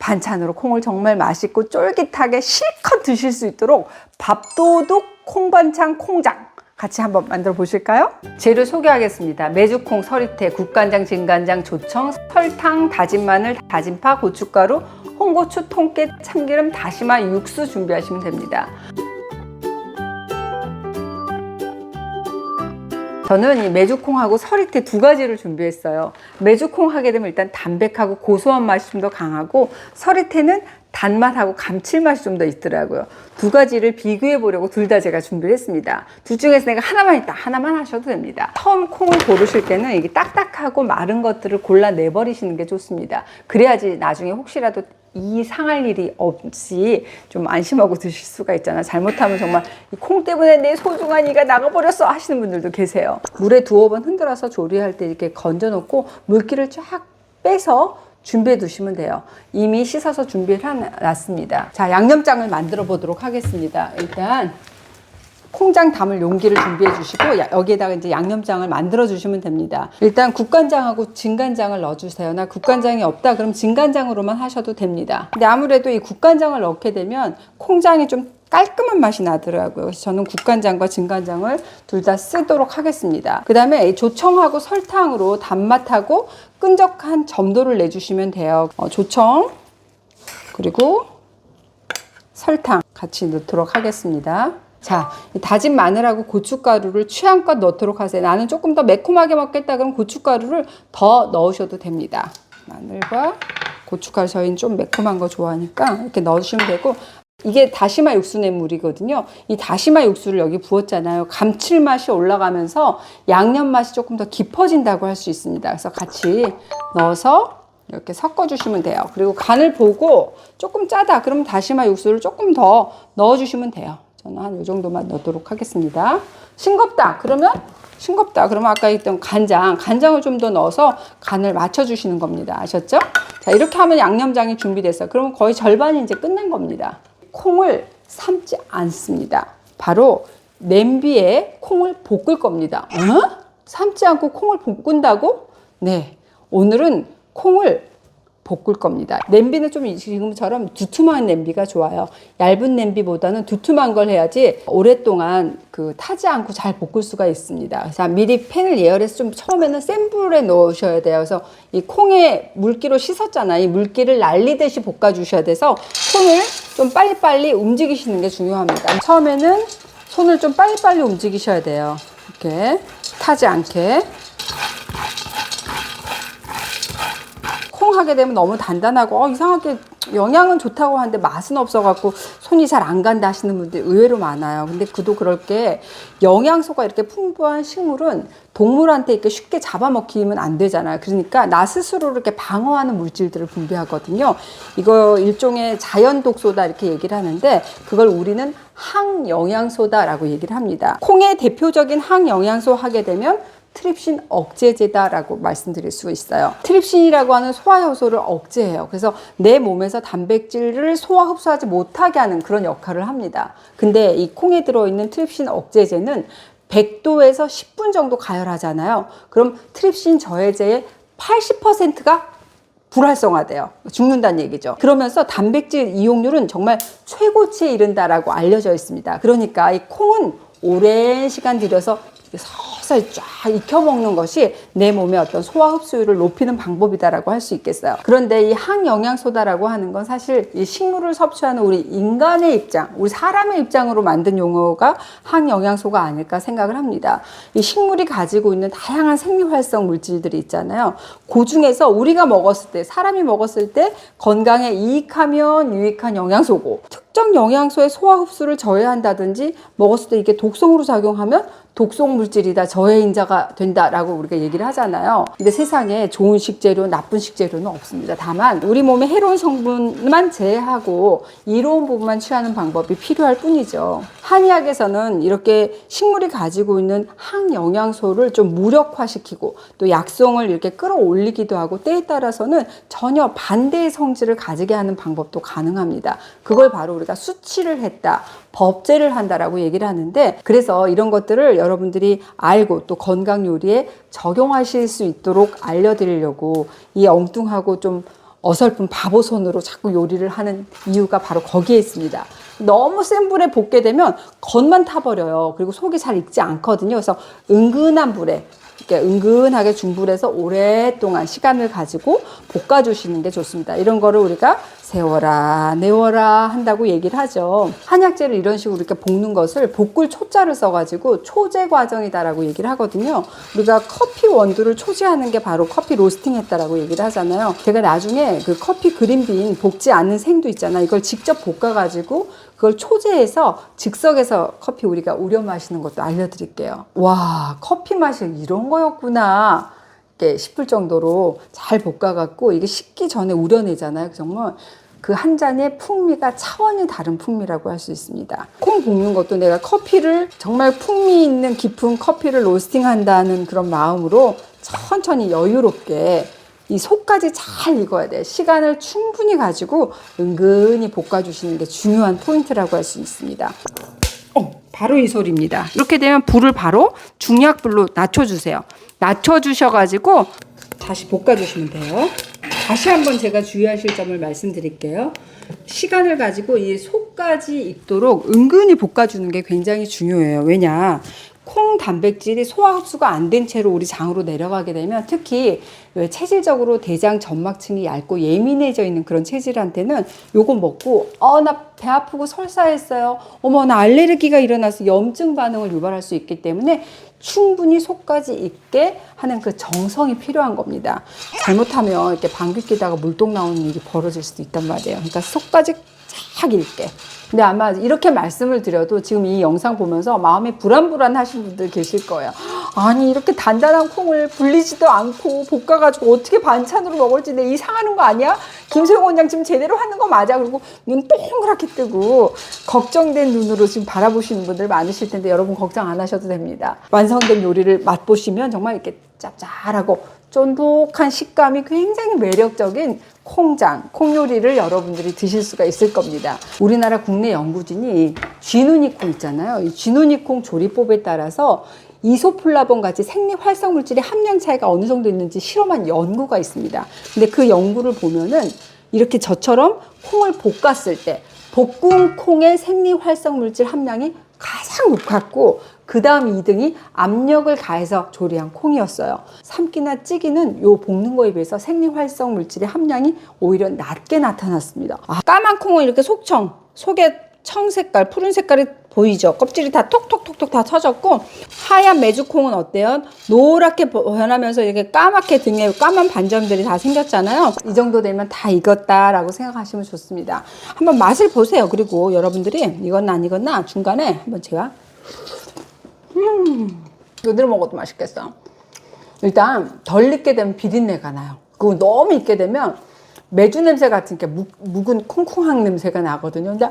반찬으로 콩을 정말 맛있고 쫄깃하게 실컷 드실 수 있도록 밥도둑 콩반찬 콩장 같이 한번 만들어 보실까요? 재료 소개하겠습니다. 메주콩, 서리태, 국간장, 진간장, 조청, 설탕, 다진 마늘, 다진 파, 고춧가루, 홍고추, 통깨, 참기름, 다시마, 육수 준비하시면 됩니다. 저는 이 메주콩하고 서리태 두 가지를 준비했어요. 메주콩 하게 되면 일단 담백하고 고소한 맛이 좀 더 강하고, 서리태는 단맛하고 감칠맛이 좀 더 있더라고요. 두 가지를 비교해 보려고 둘 다 제가 준비를 했습니다. 둘 중에서 내가 하나만 있다, 하나만 하셔도 됩니다. 처음 콩을 고르실 때는 이게 딱딱하고 마른 것들을 골라내 버리시는 게 좋습니다. 그래야지 나중에 혹시라도 이 상할 일이 없이 좀 안심하고 드실 수가 있잖아요. 잘못하면 정말 이 콩 때문에 내 소중한 이가 나가버렸어 하시는 분들도 계세요. 물에 두어 번 흔들어서 조리할 때 이렇게 건져 놓고 물기를 쫙 빼서 준비해 두시면 돼요. 이미 씻어서 준비를 해놨습니다. 자, 양념장을 만들어 보도록 하겠습니다. 일단 콩장 담을 용기를 준비해 주시고, 여기에다가 이제 양념장을 만들어 주시면 됩니다. 일단 국간장하고 진간장을 넣어 주세요. 나 국간장이 없다 그럼 진간장으로만 하셔도 됩니다. 근데 아무래도 이 국간장을 넣게 되면 콩장이 좀 깔끔한 맛이 나더라고요. 그래서 저는 국간장과 진간장을 둘 다 쓰도록 하겠습니다. 그 다음에 조청하고 설탕으로 단맛하고 끈적한 점도를 내주시면 돼요. 조청 그리고 설탕 같이 넣도록 하겠습니다. 자, 다진 마늘하고 고춧가루를 취향껏 넣도록 하세요. 나는 조금 더 매콤하게 먹겠다 그럼 고춧가루를 더 넣으셔도 됩니다. 마늘과 고춧가루, 저희는 좀 매콤한 거 좋아하니까 이렇게 넣으시면 되고, 이게 다시마 육수 낸 물이거든요. 이 다시마 육수를 여기 부었잖아요. 감칠맛이 올라가면서 양념 맛이 조금 더 깊어진다고 할 수 있습니다. 그래서 같이 넣어서 이렇게 섞어주시면 돼요. 그리고 간을 보고 조금 짜다 그러면 다시마 육수를 조금 더 넣어주시면 돼요. 저는 한 이 정도만 넣도록 하겠습니다. 싱겁다 그러면 아까 했던 간장을 좀 더 넣어서 간을 맞춰주시는 겁니다. 아셨죠? 자, 이렇게 하면 양념장이 준비됐어요. 그러면 거의 절반이 이제 끝난 겁니다. 콩을 삶지 않습니다. 바로 냄비에 콩을 볶을 겁니다. 삶지 않고 콩을 볶는다고? 네, 오늘은 콩을 볶을 겁니다. 냄비는 좀 지금처럼 두툼한 냄비가 좋아요. 얇은 냄비보다는 두툼한 걸 해야지 오랫동안 타지 않고 잘 볶을 수가 있습니다. 자, 미리 팬을 예열해서 좀 처음에는 센 불에 넣으셔야 돼요. 그래서 이 콩에 물기로 씻었잖아요. 이 물기를 날리듯이 볶아 주셔야 돼서 손을 좀 빨리빨리 움직이시는 게 중요합니다. 처음에는 손을 좀 빨리빨리 움직이셔야 돼요. 이렇게 타지 않게. 콩 하게 되면 너무 단단하고 이상하게 영양은 좋다고 하는데 맛은 없어갖고 손이 잘 안 간다 하시는 분들이 의외로 많아요. 근데 그럴 게 영양소가 이렇게 풍부한 식물은 동물한테 이렇게 쉽게 잡아먹히면 안 되잖아요. 그러니까 나 스스로 이렇게 방어하는 물질들을 분비하거든요. 이거 일종의 자연 독소다 이렇게 얘기를 하는데, 그걸 우리는 항영양소다라고 얘기를 합니다. 콩의 대표적인 항영양소 하게 되면 트립신 억제제다라고 말씀드릴 수 있어요. 트립신이라고 하는 소화 효소를 억제해요. 그래서 내 몸에서 단백질을 소화 흡수하지 못하게 하는 그런 역할을 합니다. 근데 이 콩에 들어있는 트립신 억제제는 100도에서 10분 정도 가열하잖아요. 그럼 트립신 저해제의 80%가 불활성화돼요. 죽는다는 얘기죠. 그러면서 단백질 이용률은 정말 최고치에 이른다라고 알려져 있습니다. 그러니까 이 콩은 오랜 시간 들여서 서서히 쫙 익혀 먹는 것이 내 몸의 어떤 소화 흡수율을 높이는 방법이다라고 할 수 있겠어요. 그런데 이 항영양소다라고 하는 건 사실 이 식물을 섭취하는 우리 인간의 입장, 우리 사람의 입장으로 만든 용어가 항영양소가 아닐까 생각을 합니다. 이 식물이 가지고 있는 다양한 생리활성 물질들이 있잖아요. 그 중에서 우리가 먹었을 때, 사람이 먹었을 때 건강에 이익하면 유익한 영양소고, 특정 영양소의 소화 흡수를 저해한다든지 먹었을 때 이게 독성으로 작용하면 독성 물질이다, 저해인자가 된다라고 우리가 얘기를 하잖아요. 근데 세상에 좋은 식재료, 나쁜 식재료는 없습니다. 다만 우리 몸에 해로운 성분만 제외하고 이로운 부분만 취하는 방법이 필요할 뿐이죠. 한의학에서는 이렇게 식물이 가지고 있는 항영양소를 좀 무력화시키고 또 약성을 이렇게 끌어올리기도 하고, 때에 따라서는 전혀 반대의 성질을 가지게 하는 방법도 가능합니다. 그걸 바로 우리가 수치를 했다, 법제를 한다라고 얘기를 하는데, 그래서 이런 것들을 여러분들이 알고 또 건강 요리에 적용하실 수 있도록 알려드리려고 이 엉뚱하고 좀 어설픈 바보 손으로 자꾸 요리를 하는 이유가 바로 거기에 있습니다. 너무 센 불에 볶게 되면 겉만 타버려요. 그리고 속이 잘 익지 않거든요. 그래서 은근한 불에, 이렇게 은근하게 중불에서 오랫동안 시간을 가지고 볶아주시는 게 좋습니다. 이런 거를 우리가 세워라 내워라 한다고 얘기를 하죠. 한약재를 이런 식으로 이렇게 볶는 것을 볶을 초자를 써가지고 초제 과정이다라고 얘기를 하거든요. 우리가 커피 원두를 초제하는 게 바로 커피 로스팅 했다라고 얘기를 하잖아요. 제가 나중에 그 커피 그린빈 볶지 않은 생도 있잖아요. 이걸 직접 볶아가지고 그걸 초제해서 즉석에서 커피 우리가 우려 마시는 것도 알려드릴게요. 와, 커피 맛이 이런 거였구나 싶을 정도로 잘 볶아갖고 이게 식기 전에 우려내잖아요. 정말 그 한 잔의 풍미가 차원이 다른 풍미라고 할 수 있습니다. 콩 볶는 것도 내가 커피를 정말 풍미 있는 깊은 커피를 로스팅 한다는 그런 마음으로 천천히 여유롭게 이 속까지 잘 익어야 돼. 시간을 충분히 가지고 은근히 볶아주시는 게 중요한 포인트라고 할 수 있습니다. 바로 이 소리입니다. 이렇게 되면 불을 바로 중약불로 낮춰주세요. 낮춰주셔가지고 다시 볶아주시면 돼요. 다시 한번 제가 주의하실 점을 말씀드릴게요. 시간을 가지고 이 속까지 익도록 은근히 볶아주는 게 굉장히 중요해요. 왜냐? 콩 단백질이 소화 흡수가 안 된 채로 우리 장으로 내려가게 되면 특히 체질적으로 대장 점막층이 얇고 예민해져 있는 그런 체질한테는 요거 먹고 나 배 아프고 설사했어요. 어머 나 알레르기가 일어나서 염증 반응을 유발할 수 있기 때문에 충분히 속까지 익게 하는 그 정성이 필요한 겁니다. 잘못하면 이렇게 방귀 뀌다가 물똥 나오는 일이 벌어질 수도 있단 말이에요. 그러니까 속까지 쫙 익게. 근데 아마 이렇게 말씀을 드려도 지금 이 영상 보면서 마음이 불안불안하신 분들 계실 거예요. 아니 이렇게 단단한 콩을 불리지도 않고 볶아가지고 어떻게 반찬으로 먹을지 내 이상하는 거 아니야? 김소영 원장 지금 제대로 하는 거 맞아? 그리고 눈 동그랗게 뜨고 걱정된 눈으로 지금 바라보시는 분들 많으실 텐데 여러분 걱정 안 하셔도 됩니다. 완성된 요리를 맛보시면 정말 이렇게 짭짤하고 쫀득한 식감이 굉장히 매력적인 콩요리를 여러분들이 드실 수가 있을 겁니다. 우리나라 국내 연구진이 쥐눈이콩 있잖아요. 이 쥐눈이콩 조리법에 따라서 이소플라본 같이 생리활성물질의 함량 차이가 어느 정도 있는지 실험한 연구가 있습니다. 근데 그 연구를 보면은 이렇게 저처럼 콩을 볶았을 때 볶은 콩의 생리활성물질 함량이 가장 높았고 그 다음 2등이 압력을 가해서 조리한 콩이었어요. 삶기나 찌기는 요 볶는 거에 비해서 생리활성 물질의 함량이 오히려 낮게 나타났습니다. 까만 콩은 이렇게 속에 청색깔, 푸른 색깔이 보이죠? 껍질이 다 톡톡톡톡 다 터졌고 하얀 메주콩은 어때요? 노랗게 변하면서 이렇게 까맣게 등에 까만 반점들이 다 생겼잖아요. 이 정도 되면 다 익었다라고 생각하시면 좋습니다. 한번 맛을 보세요. 그리고 여러분들이 익었나 안 익었나 중간에 한번 제가 이대로 먹어도 맛있겠어. 일단 덜 익게 되면 비린내가 나요. 그리고 너무 익게 되면 메주 냄새 같은 게 묵은 콩콩한 냄새가 나거든요. 근데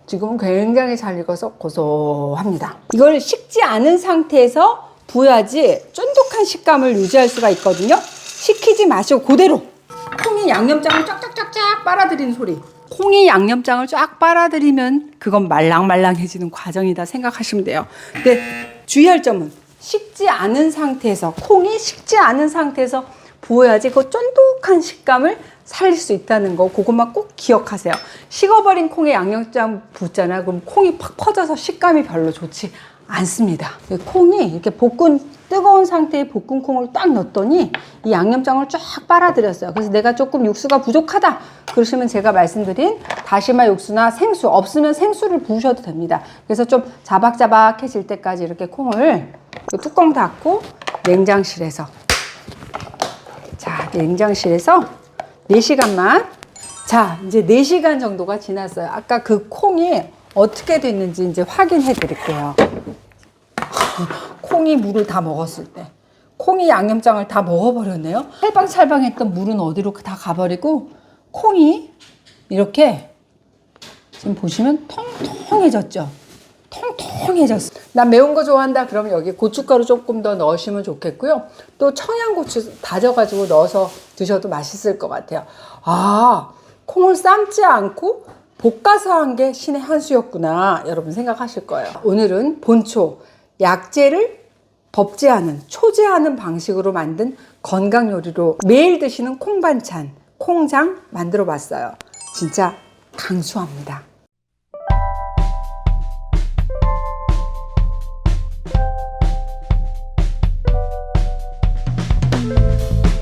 지금은 굉장히 잘 익어서 고소합니다. 이걸 식지 않은 상태에서 부어야지 쫀득한 식감을 유지할 수가 있거든요. 식히지 마시고 그대로 콩이 양념장을 쫙쫙쫙쫙 빨아들이는 소리. 콩이 양념장을 쫙 빨아들이면 그건 말랑말랑해지는 과정이다 생각하시면 돼요. 근데 주의할 점은 식지 않은 상태에서 콩이 식지 않은 상태에서 부어야지 그 쫀득한 식감을 살릴 수 있다는 거 그것만 꼭 기억하세요. 식어버린 콩에 양념장 붓잖아요. 그럼 콩이 팍 퍼져서 식감이 별로 좋지 않습니다. 콩이 이렇게 뜨거운 상태의 볶은 콩을 딱 넣었더니 이 양념장을 쫙 빨아들였어요. 그래서 내가 조금 육수가 부족하다 그러시면 제가 말씀드린 다시마 육수나 생수 없으면 생수를 부으셔도 됩니다. 그래서 좀 자박자박해질 때까지 이렇게 콩을 뚜껑 닫고 냉장실에서 4시간만 이제 4시간 정도가 지났어요. 아까 그 콩이 어떻게 됐는지 이제 확인해 드릴게요. 콩이 물을 다 먹었을 때 콩이 양념장을 다 먹어버렸네요. 찰방찰방했던 물은 어디로 다 가버리고 콩이 이렇게 지금 보시면 통통해졌죠. 통통해졌어. 난 매운 거 좋아한다 그러면 여기 고춧가루 조금 더 넣으시면 좋겠고요. 또 청양고추 다져가지고 넣어서 드셔도 맛있을 것 같아요. 콩을 삶지 않고 볶아서 한 게 신의 한 수였구나 여러분 생각하실 거예요. 오늘은 본초 약재를 법제하는 초제하는 방식으로 만든 건강 요리로 매일 드시는 콩 반찬 콩장 만들어 봤어요. 진짜 강추합니다.